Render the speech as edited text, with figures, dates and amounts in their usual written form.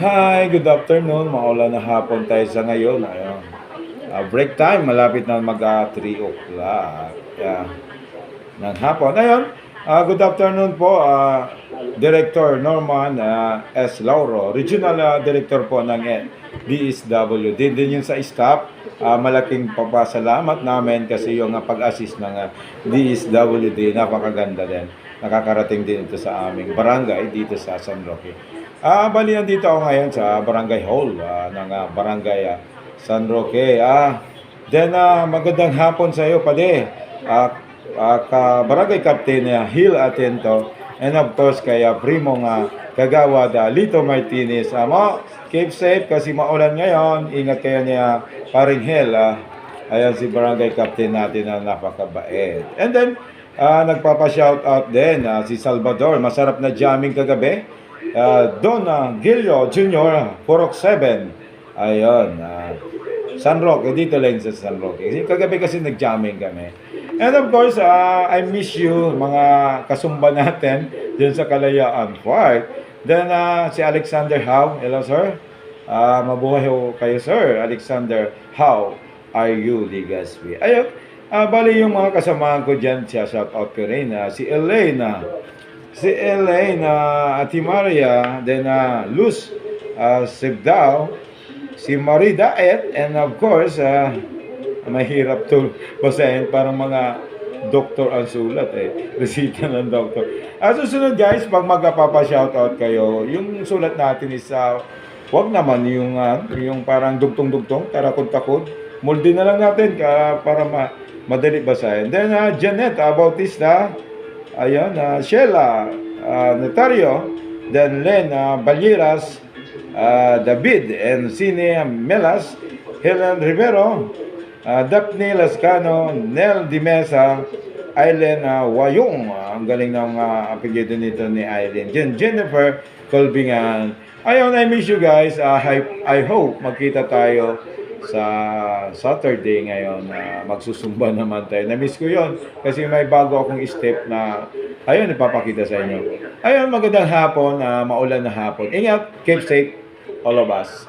Hi, good afternoon. Maulan na hapon tayo sa ngayon. Ayun. Break time, malapit na mag 3 o'clock. Ng hapon. Ayun, good afternoon po, Director Norman S. Lauro, Regional Director po ng DSWD. Din yun sa staff, malaking papasalamat namin kasi yung pag-assist ng DSWD, napakaganda din. Nakakarating din ito sa aming barangay dito sa San Roque. Bali nandito ako ngayon sa Barangay Hall ng Barangay San Roque. Magandang hapon sa iyo, Pade. Barangay Captain Hill Atento, and of course kaya Primo Kagawad Lito Martinez. Keep safe kasi maulan ngayon. Ingat kayo niya paring Hill. Ayan si Barangay Captain natin na napakabait. And then nagpapa-shout out din si Salvador. Masarap na jamming kagabi. Don Gilio Jr. 407. Ayun. San Roque. Dito lang sa San Roque. Kagabi kasi nag-jamming kami. And of course, I miss you mga kasumba natin dyan sa Kalayaan Park. Then si Alexander How. Hello sir. Mabuhay ho kayo sir. Alexander, how are you, Ligaspi? Ayun. Bali yung mga kasamahan ko dyan, siya shout out ko rin. Si Elaine, Ati Maria, then Luz Sibdao, si Marie Daet, and of course, mahirap to basahin, parang mga doktor ang sulat resita ng doktor. Susunod guys, pag magpapa-shoutout kayo, yung sulat natin is wag naman yung parang dugtong-dugtong, tarakod-takod. Muldi na lang natin para madali basahin. Then Janet Bautista, ayan, Sheila Notario, then Len Balyeras, David and Cine Melas, Helen Rivero, Daphne Lascano, Nel Dimesa, Aileen Wayong, ang galing ng apelyido nito ni Aileen, Jennifer Colbingan. Ayun, I miss you guys. I hope magkita tayo sa Saturday ngayon. Magsusumba naman tayo. Na-miss ko yon kasi may bago akong step na ayun, ipapakita sa inyo. Ayun, magandang hapon, maulan na hapon. Ingat, keep safe, all of us.